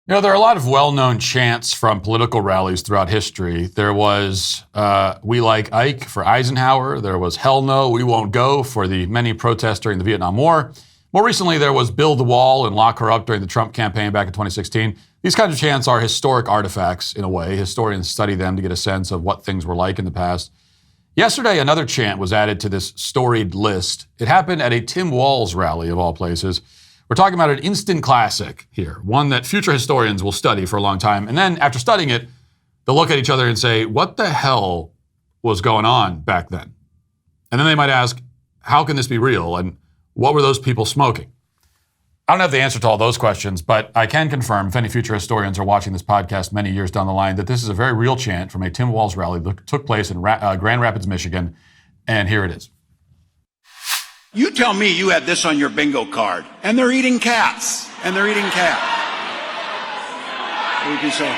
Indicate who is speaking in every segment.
Speaker 1: You know, there are a lot of well-known chants from political rallies throughout history. There was, "We like Ike" for Eisenhower. There was "Hell no, we won't go" for the many protests during the Vietnam War. More recently, there was "Build the wall" and "Lock her up" during the Trump campaign back in 2016. These kinds of chants are historic artifacts in a way. Historians study them to get a sense of what things were like in the past. Yesterday, another chant was added to this storied list. It happened at a Tim Walz rally, of all places. We're talking about an instant classic here, one that future historians will study for a long time. And then after studying it, they'll look at each other and say, what the hell was going on back then? And then they might ask, how can this be real? And what were those people smoking? I don't have the answer to all those questions, but I can confirm, if any future historians are watching this podcast many years down the line, that this is a very real chant from a Tim Walz rally that took place in Grand Rapids, Michigan. And here it is.
Speaker 2: You tell me you had this on your bingo card, and they're eating cats, and they're eating cat. What would you say?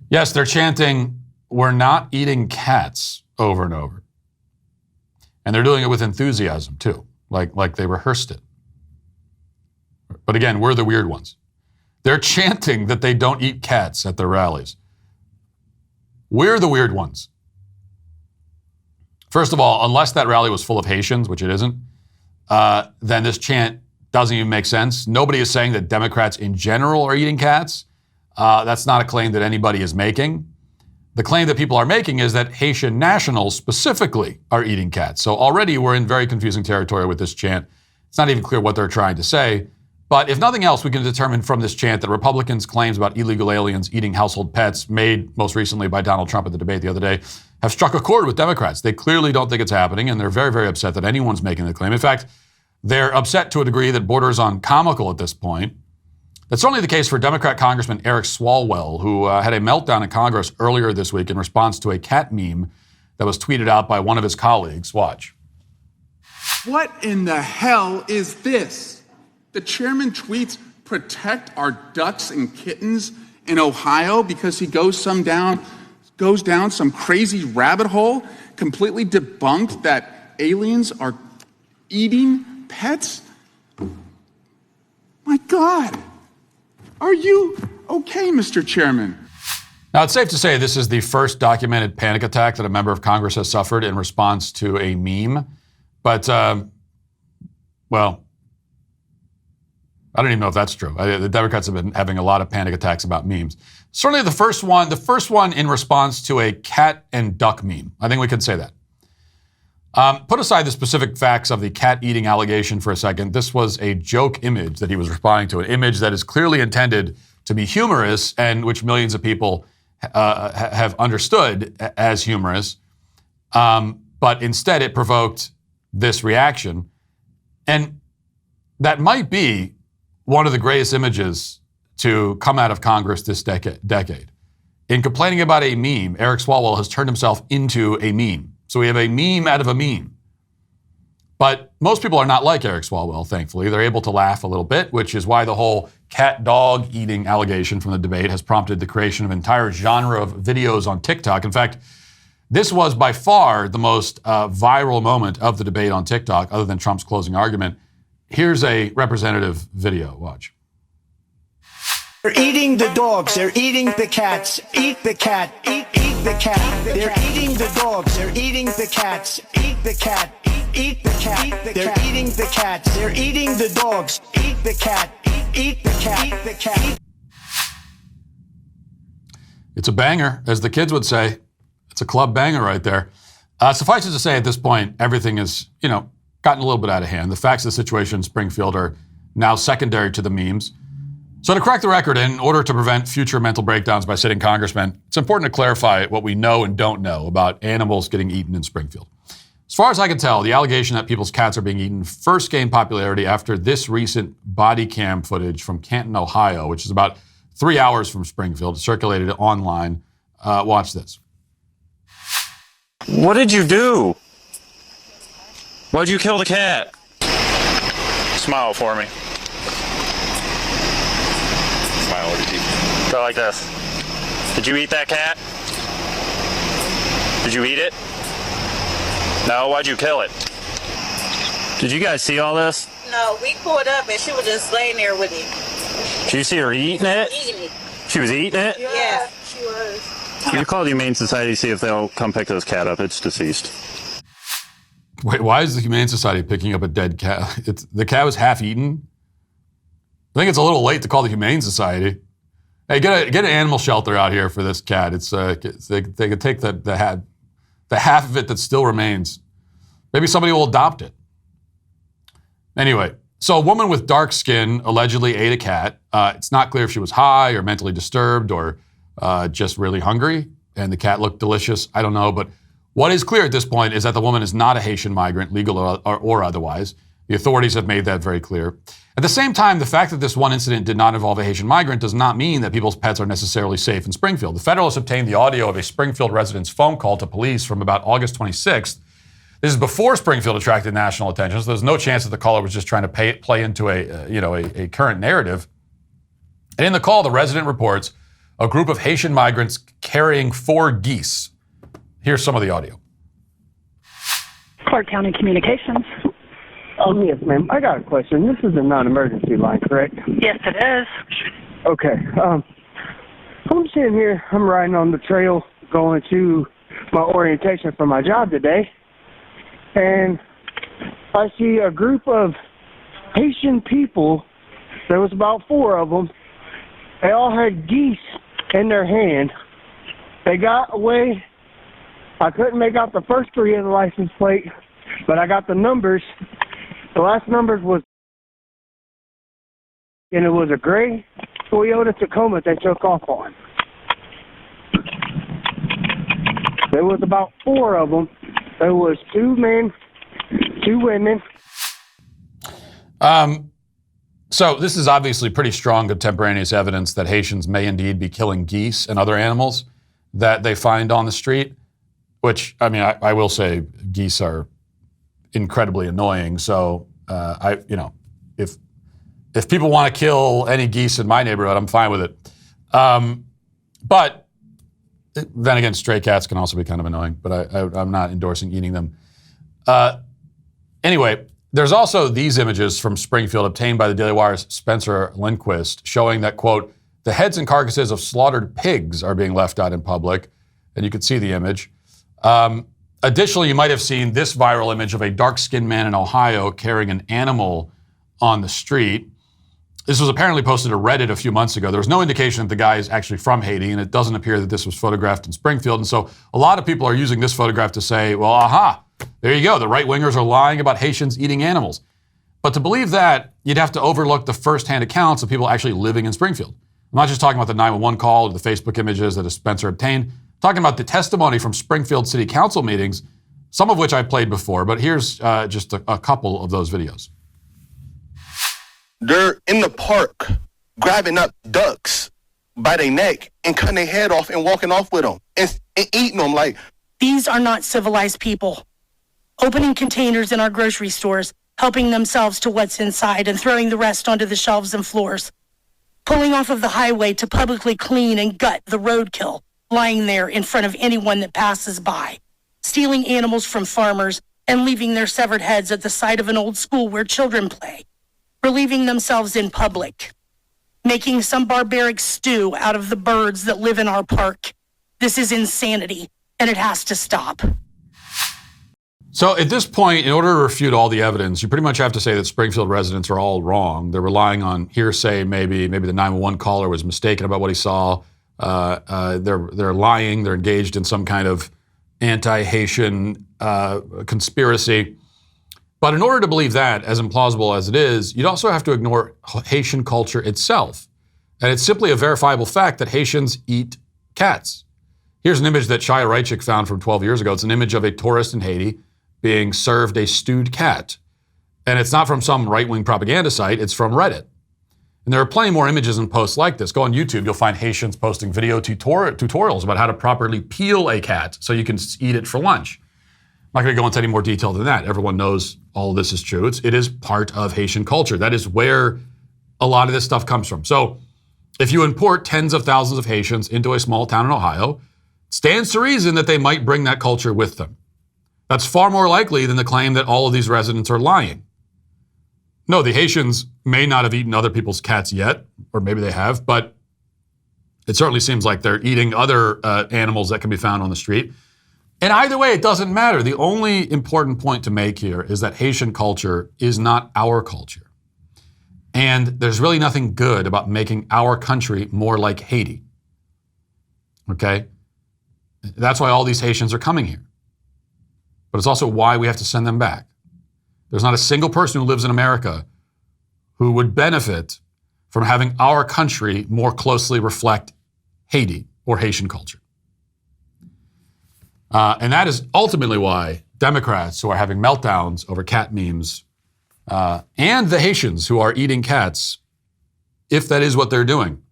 Speaker 1: Yes, they're chanting, "We're not eating cats," over and over. And they're doing it with enthusiasm, too, like they rehearsed it. But again, we're the weird ones. They're chanting that they don't eat cats at their rallies. We're the weird ones. First of all, unless that rally was full of Haitians, which it isn't, then this chant doesn't even make sense. Nobody is saying that Democrats in general are eating cats. That's not a claim that anybody is making. The claim that people are making is that Haitian nationals specifically are eating cats. So already we're in very confusing territory with this chant. It's not even clear what they're trying to say. But if nothing else, we can determine from this chant that Republicans' claims about illegal aliens eating household pets, made most recently by Donald Trump at the debate the other day, have struck a chord with Democrats. They clearly don't think it's happening, and they're very, very upset that anyone's making the claim. In fact, they're upset to a degree that borders on comical at this point. That's certainly the case for Democrat Congressman Eric Swalwell, who had a meltdown in Congress earlier this week in response to a cat meme that was tweeted out by one of his colleagues. Watch.
Speaker 3: What in the hell is this? The chairman tweets, "Protect our ducks and kittens in Ohio," because he goes down some crazy rabbit hole, completely debunked that aliens are eating pets. My God. Are you okay, Mr. Chairman?
Speaker 1: Now, it's safe to say this is the first documented panic attack that a member of Congress has suffered in response to a meme. But, well, I don't even know if that's true. The Democrats have been having a lot of panic attacks about memes. Certainly the first one in response to a cat and duck meme. I think we could say that. Put aside the specific facts of the cat eating allegation for a second. This was a joke image that he was responding to, an image that is clearly intended to be humorous and which millions of people have understood as humorous. But instead it provoked this reaction. And that might be one of the greatest images to come out of Congress this decade. In complaining about a meme, Eric Swalwell has turned himself into a meme. So we have a meme out of a meme. But most people are not like Eric Swalwell, thankfully. They're able to laugh a little bit, which is why the whole cat-dog eating allegation from the debate has prompted the creation of an entire genre of videos on TikTok. In fact, this was by far the most viral moment of the debate on TikTok, other than Trump's closing argument. Here's a representative video. Watch.
Speaker 4: They're eating the dogs. They're eating the cats. Eat the cat. Eat the cat. They're eating the dogs. They're eating the cats. Eat the cat. Eat the cat. They're eating the cats. They're eating the dogs. Eat the cat. Eat the cat. Eat the cat.
Speaker 1: It's a banger, as the kids would say. It's a club banger right there. Suffice it to say, at this point, everything is, gotten a little bit out of hand. The facts of the situation in Springfield are now secondary to the memes. So to correct the record, in order to prevent future mental breakdowns by sitting congressmen, it's important to clarify what we know and don't know about animals getting eaten in Springfield. As far as I can tell, the allegation that people's cats are being eaten first gained popularity after this recent body cam footage from Canton, Ohio, which is about 3 hours from Springfield, circulated online. Watch this.
Speaker 5: What did you do? Why'd you kill the cat? Smile for me. Smile, what did you eat? Go like this. Did you eat that cat? Did you eat it? No, why'd you kill it? Did you guys see all this?
Speaker 6: No, we pulled up and she was just laying there with him.
Speaker 5: Did you see her eating it?
Speaker 6: Eating it.
Speaker 5: She was eating it?
Speaker 6: Yeah, she was.
Speaker 5: You call the Humane Society, see if they'll come pick this cat up. It's deceased.
Speaker 1: Wait, why is the Humane Society picking up a dead cat? The cat was half eaten? I think it's a little late to call the Humane Society. Hey, get an animal shelter out here for this cat. They could take the half of it that still remains. Maybe somebody will adopt it. Anyway, so a woman with dark skin allegedly ate a cat. It's not clear if she was high or mentally disturbed or just really hungry, and the cat looked delicious. I don't know, but what is clear at this point is that the woman is not a Haitian migrant, legal or otherwise. The authorities have made that very clear. At the same time, the fact that this one incident did not involve a Haitian migrant does not mean that people's pets are necessarily safe in Springfield. The Federalists obtained the audio of a Springfield resident's phone call to police from about August 26th. This is before Springfield attracted national attention, so there's no chance that the caller was just trying to play into a current narrative. And in the call, the resident reports a group of Haitian migrants carrying 4 geese. Here's some of the audio.
Speaker 7: Clark County Communications.
Speaker 8: Yes, ma'am. I got a question. This is a non-emergency line, correct?
Speaker 7: Yes, it is.
Speaker 8: Okay. I'm sitting here. I'm riding on the trail going to my orientation for my job today. And I see a group of Haitian people. There was about 4 of them. They all had geese in their hand. They got away. I couldn't make out the first 3 of the license plate, but I got the numbers. The last numbers was, and it was a gray Toyota Tacoma they took off on. There was about 4 of them. There was 2 men, 2 women.
Speaker 1: So this is obviously pretty strong contemporaneous evidence that Haitians may indeed be killing geese and other animals that they find on the street, which, I mean, I will say geese are incredibly annoying. So, if people want to kill any geese in my neighborhood, I'm fine with it. But then again, stray cats can also be kind of annoying, but I'm not endorsing eating them. Anyway, there's also these images from Springfield obtained by the Daily Wire's Spencer Lindquist showing that, quote, the heads and carcasses of slaughtered pigs are being left out in public. And you can see the image. Additionally, you might have seen this viral image of a dark-skinned man in Ohio carrying an animal on the street. This was apparently posted to Reddit a few months ago. There was no indication that the guy is actually from Haiti, and it doesn't appear that this was photographed in Springfield. And so a lot of people are using this photograph to say, well, aha, there you go. The right-wingers are lying about Haitians eating animals. But to believe that, you'd have to overlook the first-hand accounts of people actually living in Springfield. I'm not just talking about the 911 call or the Facebook images that Spencer obtained. I'm talking about the testimony from Springfield City Council meetings, some of which I played before, but here's just a couple of those videos.
Speaker 9: They're in the park grabbing up ducks by their neck and cutting their head off and walking off with them and eating them like.
Speaker 10: These are not civilized people. Opening containers in our grocery stores, helping themselves to what's inside and throwing the rest onto the shelves and floors. Pulling off of the highway to publicly clean and gut the roadkill lying there in front of anyone that passes by. Stealing animals from farmers and leaving their severed heads at the side of an old school where children play. Relieving themselves in public. Making some barbaric stew out of the birds that live in our park. This is insanity, and it has to stop.
Speaker 1: So at this point, in order to refute all the evidence, you pretty much have to say that Springfield residents are all wrong. They're relying on hearsay, maybe the 911 caller was mistaken about what he saw. They're lying. They're engaged in some kind of anti-Haitian conspiracy. But in order to believe that, as implausible as it is, you'd also have to ignore Haitian culture itself. And it's simply a verifiable fact that Haitians eat cats. Here's an image that Shia Reichik found from 12 years ago. It's an image of a tourist in Haiti being served a stewed cat. And it's not from some right-wing propaganda site, it's from Reddit. And there are plenty more images and posts like this. Go on YouTube, you'll find Haitians posting video tutorials about how to properly peel a cat so you can eat it for lunch. I'm not going to go into any more detail than that. Everyone knows all of this is true. It is part of Haitian culture. That is where a lot of this stuff comes from. So if you import tens of thousands of Haitians into a small town in Ohio, it stands to reason that they might bring that culture with them. That's far more likely than the claim that all of these residents are lying. No, the Haitians may not have eaten other people's cats yet, or maybe they have, but it certainly seems like they're eating other animals that can be found on the street. And either way, it doesn't matter. The only important point to make here is that Haitian culture is not our culture. And there's really nothing good about making our country more like Haiti. Okay? That's why all these Haitians are coming here. But it's also why we have to send them back. There's not a single person who lives in America who would benefit from having our country more closely reflect Haiti or Haitian culture. And that is ultimately why Democrats who are having meltdowns over cat memes and the Haitians who are eating cats, if that is what they're doing,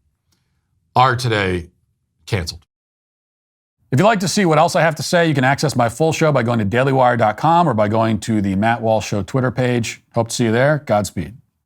Speaker 1: are today canceled. If you'd like to see what else I have to say, you can access my full show by going to dailywire.com or by going to the Matt Walsh Show Twitter page. Hope to see you there. Godspeed.